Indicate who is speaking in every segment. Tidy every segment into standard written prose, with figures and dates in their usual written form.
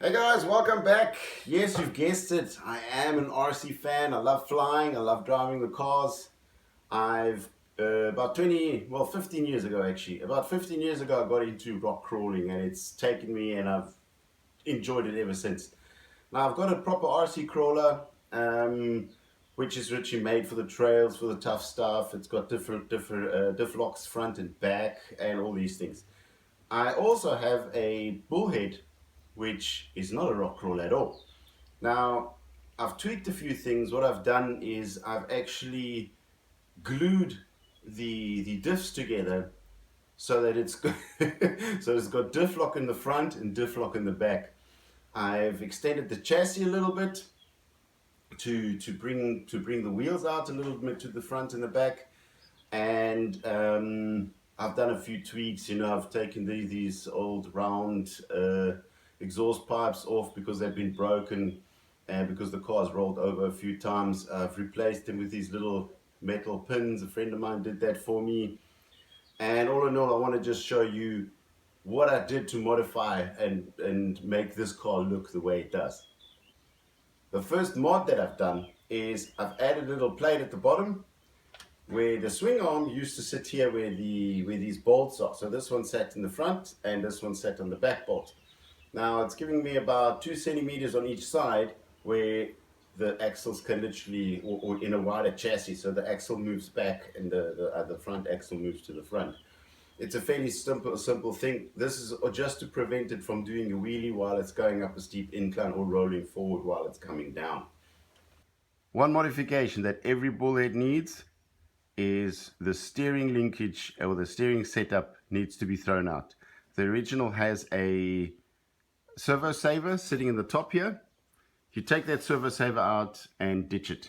Speaker 1: Hey guys, welcome back. Yes, you've guessed it. I am an RC fan. I love flying. I love driving the cars. I've about 15 years ago actually. About 15 years ago, I got into rock crawling, and it's taken me, and I've enjoyed it ever since. Now I've got a proper RC crawler, which is richly made for the trails, for the tough stuff. It's got different diff locks front and back, and all these things. I also have a bullhead, which is not a rock crawl at all. Now, I've tweaked a few things. What I've done is I've actually glued the diffs together so that it's got so it's got diff lock in the front and diff lock in the back. I've extended the chassis a little bit to bring the wheels out a little bit to the front and the back, and I've done a few tweaks. I've taken these old round exhaust pipes off because they've been broken, and because the car's rolled over a few times. I've replaced them with these little metal pins. A friend of mine did that for me. And all in all, I want to just show you what I did to modify and make this car look the way it does. The first mod that I've done is I've added a little plate at the bottom where the swing arm used to sit here, where these bolts are. So this one sat in the front and this one sat on the back bolt. Now it's giving me about 2 centimeters on each side where the axles can literally, or in a wider chassis, so the axle moves back and the front axle moves to the front. It's a fairly simple thing. This is just to prevent it from doing a wheelie while it's going up a steep incline, or rolling forward while it's coming down. One modification that every bullhead needs is the steering linkage, or the steering setup needs to be thrown out. The original has a servo saver sitting in the top here. You take that servo saver out and ditch it.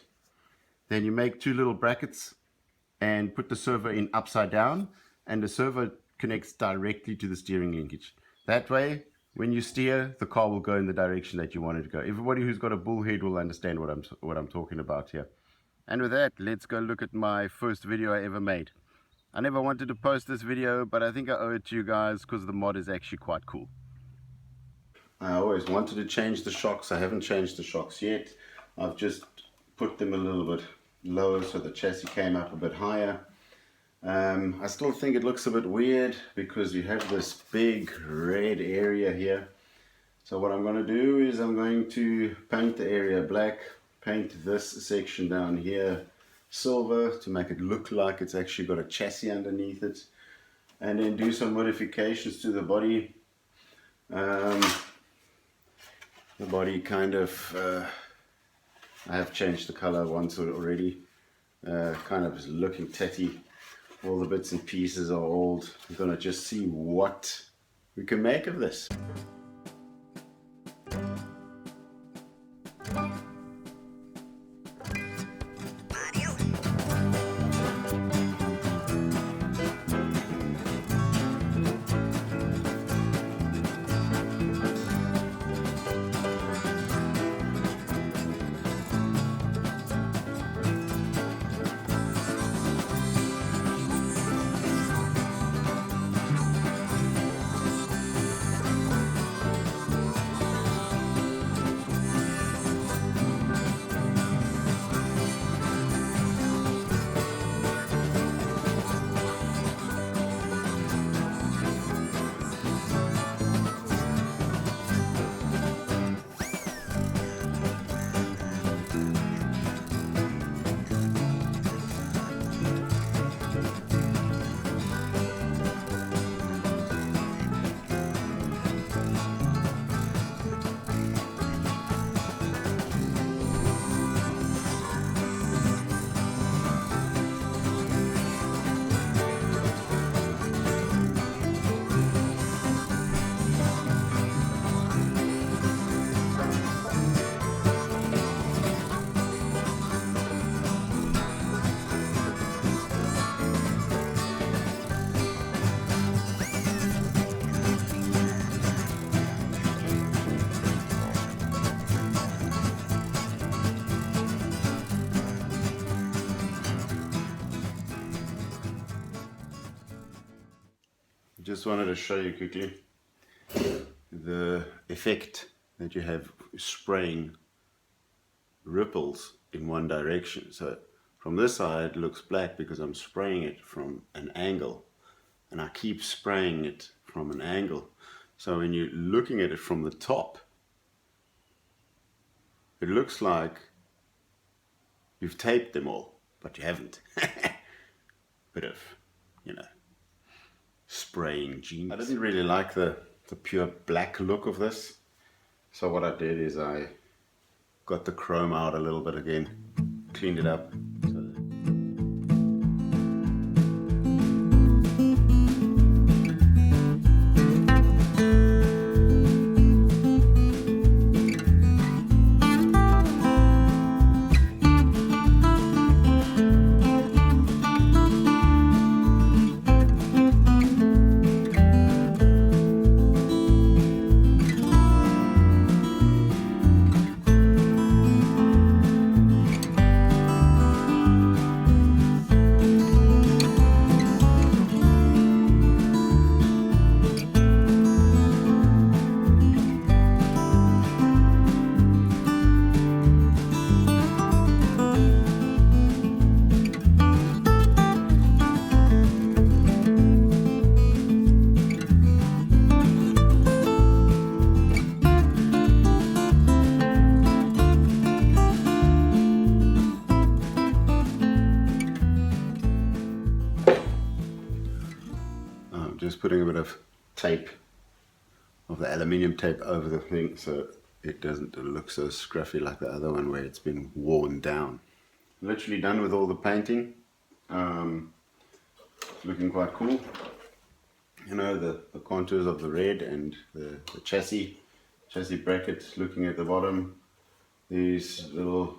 Speaker 1: Then you make 2 little brackets and put the servo in upside down, and the servo connects directly to the steering linkage. That way, when you steer, the car will go in the direction that you want it to go. Everybody who's got a bullhead will understand what I'm talking about here. And with that, let's go look at my first video I ever made. I never wanted to post this video, but I think I owe it to you guys because the mod is actually quite cool. I always wanted to change the shocks. I haven't changed the shocks yet. I've just put them a little bit lower so the chassis came up a bit higher. I still think it looks a bit weird because you have this big red area here. So what I'm going to do is I'm going to paint the area black, paint this section down here silver to make it look like it's actually got a chassis underneath it, and then do some modifications to the body. The body kind of, I have changed the color once already, kind of is looking tatty. All the bits and pieces are old. We're gonna just see what we can make of this. Just wanted to show you quickly the effect that you have spraying ripples in one direction. So from this side it looks black because I'm spraying it from an angle, and I keep spraying it from an angle. So when you're looking at it from the top, it looks like you've taped them all, but you haven't. Bit of, you know, spraying genius. I didn't really like the pure black look of this. So what I did is I got the chrome out a little bit again, cleaned it up. Just putting a bit of tape, of the aluminium tape, over the thing so it doesn't look so scruffy like the other one where it's been worn down. Literally done with all the painting. It's looking quite cool. You know, the contours of the red and the chassis bracket looking at the bottom. These little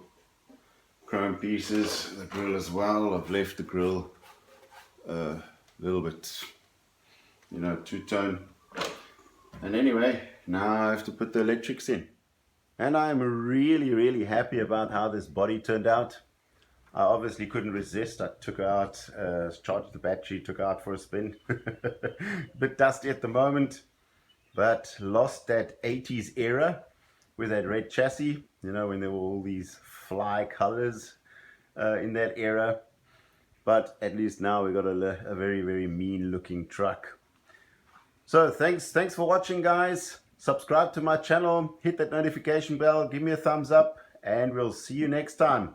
Speaker 1: chrome pieces, the grill as well. I've left the grill a little bit, you know, two-tone. And anyway, now I have to put the electrics in. And I'm really happy about how this body turned out. I obviously couldn't resist. I took her out, charged the battery, took her out for a spin. Bit dusty at the moment, but lost that 80s era with that red chassis, you know, when there were all these fly colors in that era. But at least now we got a very mean looking truck. So thanks for watching, guys. Subscribe to my channel, hit that notification bell, give me a thumbs up, and we'll see you next time.